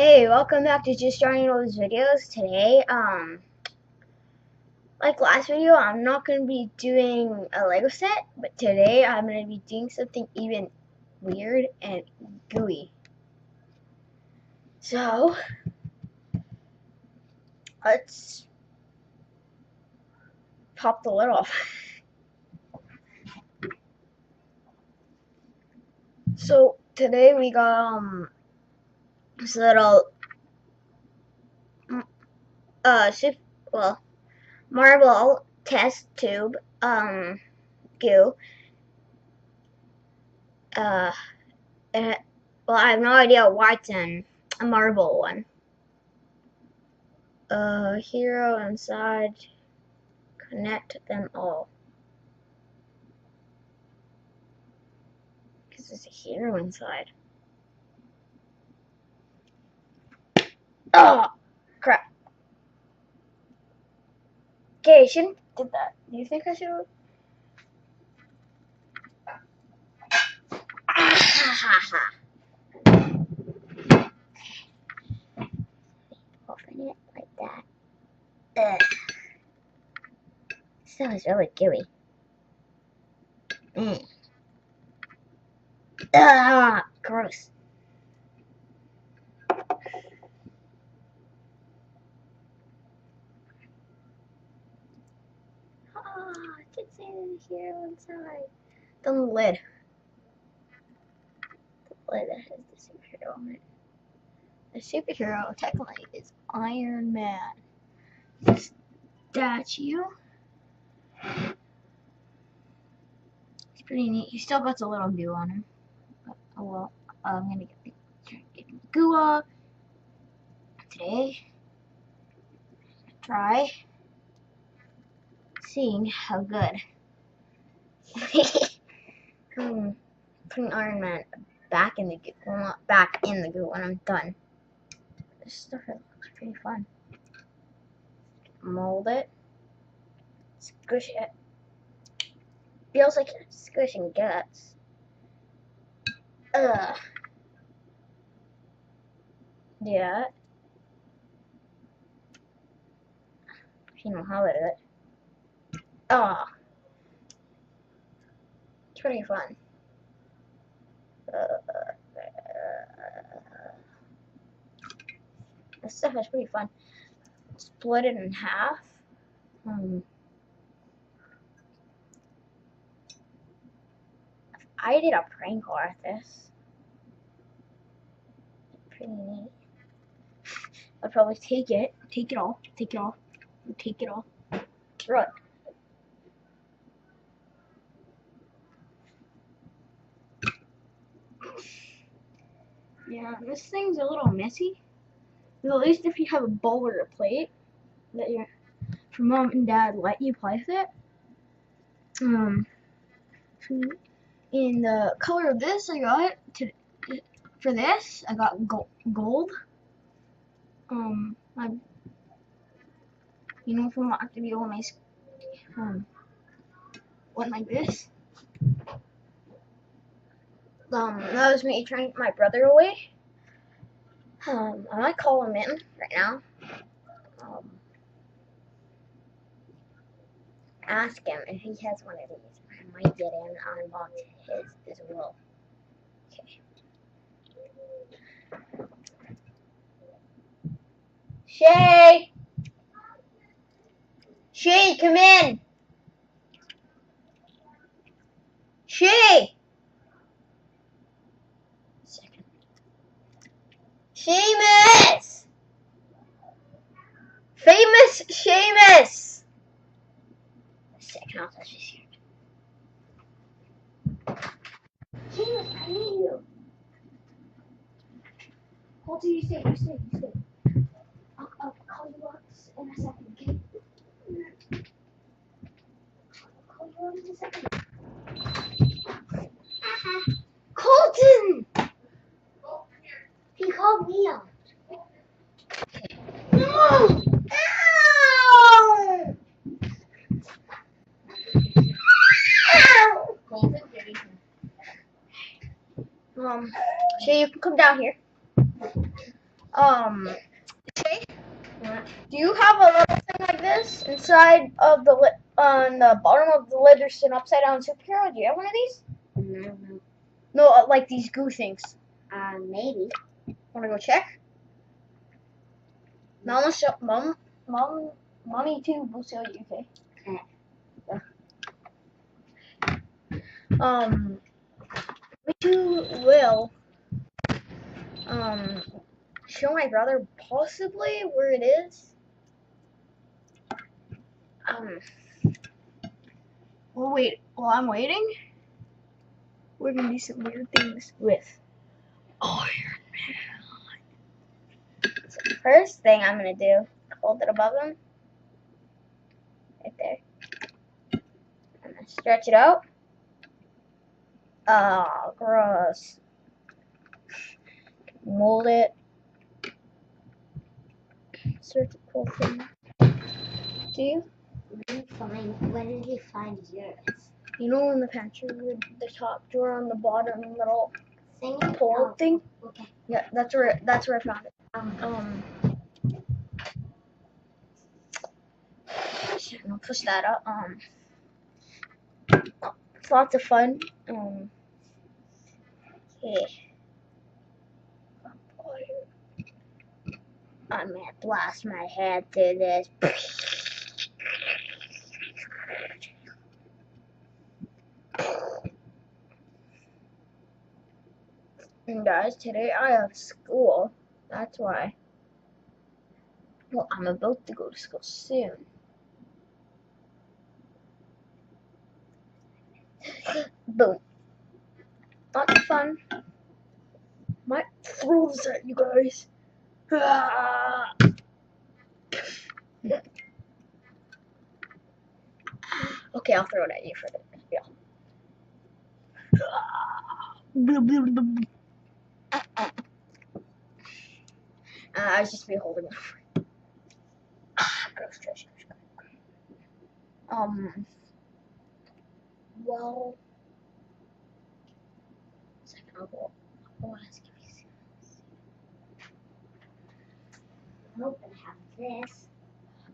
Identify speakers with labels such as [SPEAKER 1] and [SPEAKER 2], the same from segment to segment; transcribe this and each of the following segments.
[SPEAKER 1] Hey, welcome back to Just Starting Those Videos. Today, like last video, I'm not going to be doing a Lego set, but today I'm going to be doing something even weird and gooey. So, let's pop the lid off. So, today we got, this little, marble test tube, goo. And, well, I have no idea why it's in a marble one. Hero inside. Connect them all. Because there's a hero inside. Oh, crap. Okay, I shouldn't have did that. Do you think I should have? Open it like that. Ugh. This stuff is really gooey. Gross. Oh, I did say there's a hero inside. The lid. The lid that has the superhero on it. The superhero technically is Iron Man. The statue. It's pretty neat. He still puts a little goo on him. But, oh well. I'm gonna get the goo off. Today, try seeing how good. Putting Iron Man back in the goo. Well, not back in the goo when I'm done. This stuff looks pretty fun. Mold it. Squish it. Feels like squishing guts. Ugh. Yeah. You know how to do it. Oh. It's pretty fun. This stuff is pretty fun. Split it in half. I did a prank with this. Pretty neat. I'd probably take it all, throw it. Yeah, this thing's a little messy. But at least if you have a bowl or a plate that your mom and dad let you play with it. In the color of this, I got for this, I got gold. You know, from my video when I went like this. That was me trying to get my brother away. I might call him in right now. Ask him if he has one of these. I might get in and unbox his as well. Okay. Shay! Shay, come in! Shay! Second. Seamus! Famous Seamus! Second, I'll touch this here. Seamus, I need you. Hold till you stay. I'll call you up in a second, okay? I'll call you up in a second. Colton! He called me out. No! Ow! Ow! Colton, so you can come down here. Shay, do you have a little thing like this inside of the on the bottom of the lid? There's an upside down superhero. Do you have one of these?
[SPEAKER 2] No.
[SPEAKER 1] No, like these goo things.
[SPEAKER 2] Maybe.
[SPEAKER 1] Wanna go check? Mom will show mommy too will show you. Okay. We too will show my brother possibly where it is. Well, wait. While I'm waiting, we're gonna do some weird things with Iron Man. So the first thing I'm gonna do, hold it above him, right there. I'm gonna stretch it out. Oh, gross. Mold it. Search a cool thing. Do you?
[SPEAKER 2] When did you find yours?
[SPEAKER 1] You know in the pantry with the top drawer on the bottom little
[SPEAKER 2] Thing?
[SPEAKER 1] pull thing?
[SPEAKER 2] Okay.
[SPEAKER 1] Yeah, that's where I found it. I'll push that up. It's lots of fun. Okay. I'm gonna blast my head through this. And guys, today I have school. That's why. Well, I'm about to go to school soon. Boom. Lots of fun. Might throw this at you guys. Ah. Okay, I'll throw it at you for this. Yeah. I was just be holding it. Gross trash. Well, second I'll ask if you see
[SPEAKER 2] I hope I have this.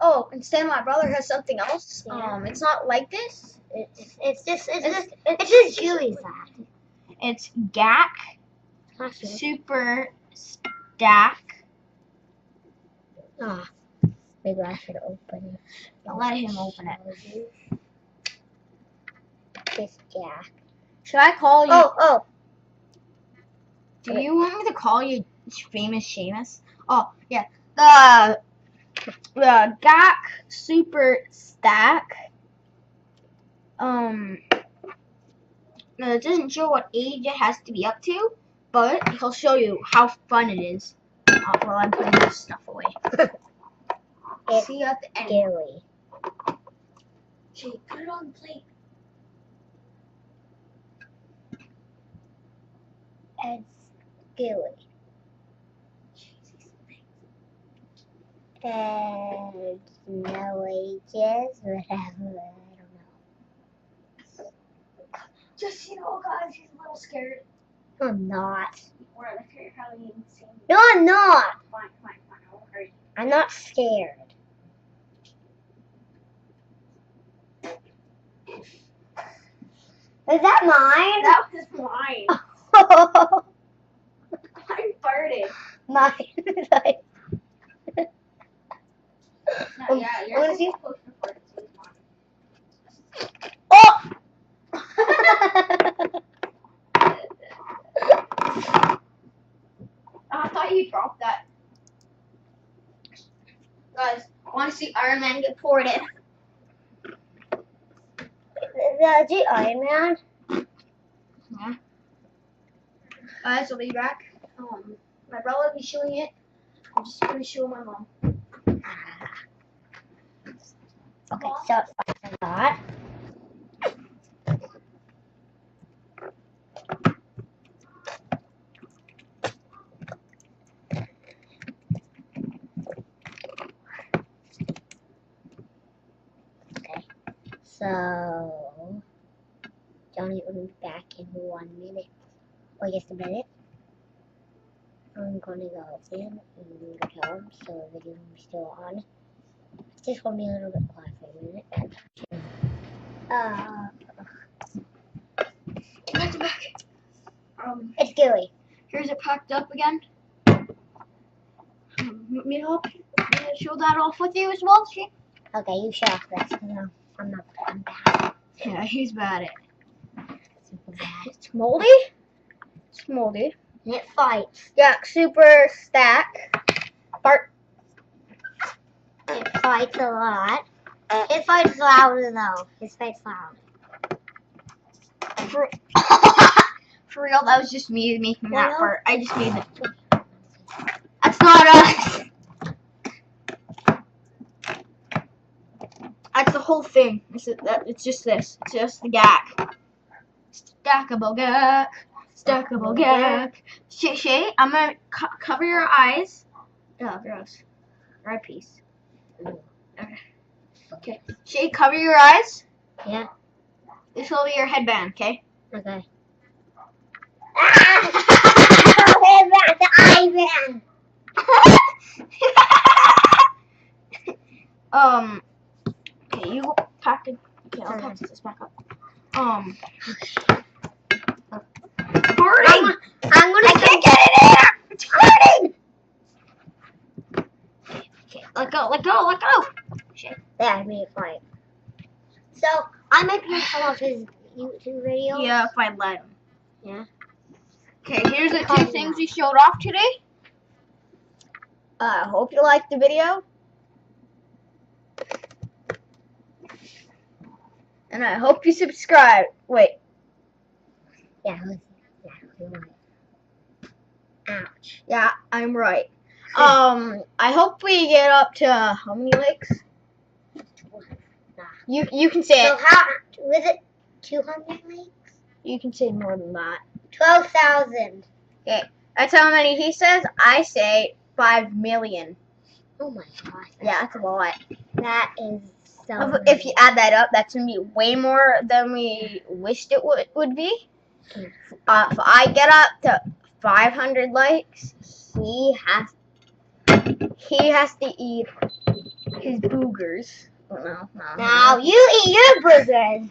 [SPEAKER 1] Oh, instead my brother has something else.
[SPEAKER 2] Yeah.
[SPEAKER 1] It's not like this.
[SPEAKER 2] It's just Chewy's that.
[SPEAKER 1] It's GAC Super Stack.
[SPEAKER 2] Maybe I should open it.
[SPEAKER 1] I'll let him open it.
[SPEAKER 2] This Jack.
[SPEAKER 1] Should I call you?
[SPEAKER 2] Oh.
[SPEAKER 1] Do you want me to call you Famous Seamus? Oh yeah, the GAC Super Stack. No, it doesn't show what age it has to be up to, but he'll show you how fun it is. While I'm putting this stuff away. See you at the end.
[SPEAKER 2] Scary.
[SPEAKER 1] Jake, put it on the plate.
[SPEAKER 2] It's scary. And no ages, whatever. I don't know.
[SPEAKER 1] Just so you know, guys, he's a little scared.
[SPEAKER 2] I'm not.
[SPEAKER 1] We're at the Halloween scene.
[SPEAKER 2] No, I'm not.
[SPEAKER 1] Fine, I won't hurt you.
[SPEAKER 2] I'm not scared. Is that mine?
[SPEAKER 1] That was mine. I farted.
[SPEAKER 2] Mine is like.
[SPEAKER 1] No, yeah, you're
[SPEAKER 2] What is he?
[SPEAKER 1] supposed to fart, so it's mine.
[SPEAKER 2] Oh!
[SPEAKER 1] I thought you dropped that. Guys, want to see Iron Man get poured in?
[SPEAKER 2] That's it, Iron Man.
[SPEAKER 1] Yeah. Guys, I'll be back. My brother will be showing it. I'm just going to show my mom.
[SPEAKER 2] Okay, so I forgot. Okay, so Johnny will be back in 1 minute. Or just a minute. I'm gonna go in and go home, so the video is still on. It's just gonna be a little bit quiet for a minute.
[SPEAKER 1] Back to back.
[SPEAKER 2] It's gooey.
[SPEAKER 1] Here's it packed up again. Me help show that off with you as well, see?
[SPEAKER 2] Okay, you show off this, because I'm bad.
[SPEAKER 1] Yeah, he's bad at it.
[SPEAKER 2] Super bad.
[SPEAKER 1] It's moldy. It's moldy.
[SPEAKER 2] And it fights.
[SPEAKER 1] Yeah, super stack. Part.
[SPEAKER 2] It fights a lot. It fights louder though. It fights loud.
[SPEAKER 1] For real, that was just me making that
[SPEAKER 2] Well,
[SPEAKER 1] part. I just made it. That's not us. That's the whole thing. It's just this. It's just the gack. Stackable gack. Stackable gack. Shay, I'm gonna cover your eyes. Oh, gross. Red piece. Okay. Shay, cover your eyes.
[SPEAKER 2] Yeah.
[SPEAKER 1] This will be your headband, okay?
[SPEAKER 2] Okay. The eye band.
[SPEAKER 1] Okay, you pack it. Okay, I'll pack this back up. Hurting!
[SPEAKER 2] I'm gonna
[SPEAKER 1] I can't get it in there! It's hurting! Okay, let go, let go, let go! Shit.
[SPEAKER 2] Yeah, I made it fight. So, I might be some of his YouTube videos.
[SPEAKER 1] Yeah, if I let him.
[SPEAKER 2] Yeah.
[SPEAKER 1] Okay, here's the two things we showed off today. I hope you liked the video. And I hope you subscribe. Wait.
[SPEAKER 2] Yeah, you're right. Ouch.
[SPEAKER 1] Yeah, I'm right. I hope we get up to how many likes? You can say
[SPEAKER 2] So
[SPEAKER 1] it.
[SPEAKER 2] how was it? 200 likes?
[SPEAKER 1] You can say more than that.
[SPEAKER 2] 12,000.
[SPEAKER 1] Okay, that's how many he says. I say 5 million.
[SPEAKER 2] Oh my gosh.
[SPEAKER 1] Yeah, that's a lot.
[SPEAKER 2] That is so.
[SPEAKER 1] If you add that up, that's gonna be way more than we wished it would be. If I get up to 500 likes, he has to eat his boogers. Oh, no.
[SPEAKER 2] Now you eat your burgers.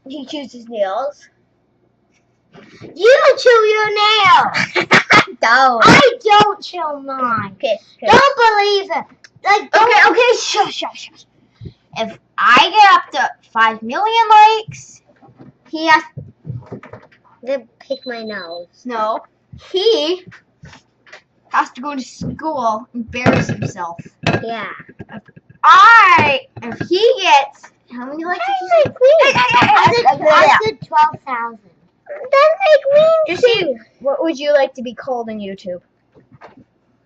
[SPEAKER 1] He chews his nails.
[SPEAKER 2] You chew your nails.
[SPEAKER 1] Don't.
[SPEAKER 2] I don't chew mine.
[SPEAKER 1] Okay.
[SPEAKER 2] Don't believe it. Like, don't
[SPEAKER 1] Okay. Shush. If I get up to 5 million likes, he has
[SPEAKER 2] to pick my nose.
[SPEAKER 1] no. He has to go to school, embarrass himself.
[SPEAKER 2] Yeah.
[SPEAKER 1] If he gets how many likes? Did
[SPEAKER 2] I said 12,000.
[SPEAKER 1] That's like me. Just see, what would you like to be called on YouTube?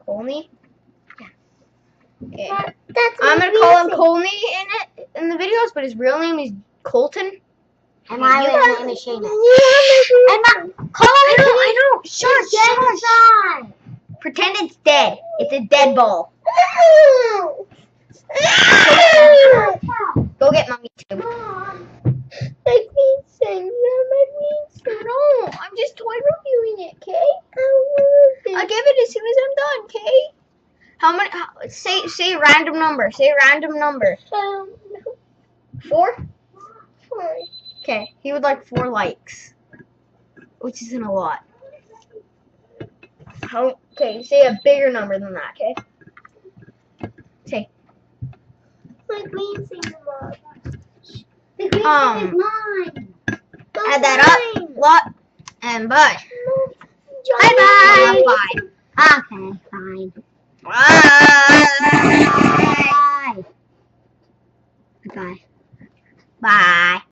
[SPEAKER 1] Colney?
[SPEAKER 2] Yeah.
[SPEAKER 1] Okay.
[SPEAKER 2] That's
[SPEAKER 1] I'm gonna call him Colney in the videos, but his real name is Colton.
[SPEAKER 2] And my real name is Shayna.
[SPEAKER 1] I know. Shush. Pretend it's dead. It's a dead ball. Go get mommy too. Like me sing. No, I'm just toy reviewing it, okay? I'll give it as soon as I'm done, okay? How many? Say a random number. Say a random number. 4? Okay, he would like 4 likes, which isn't a lot. Okay, say a bigger number than that, okay? Say.
[SPEAKER 2] The green thing is mine.
[SPEAKER 1] Add that up, lot, and bye.
[SPEAKER 2] Bye-bye.
[SPEAKER 1] Bye.
[SPEAKER 2] Okay, fine.
[SPEAKER 1] Bye.
[SPEAKER 2] Bye. Bye.
[SPEAKER 1] Bye.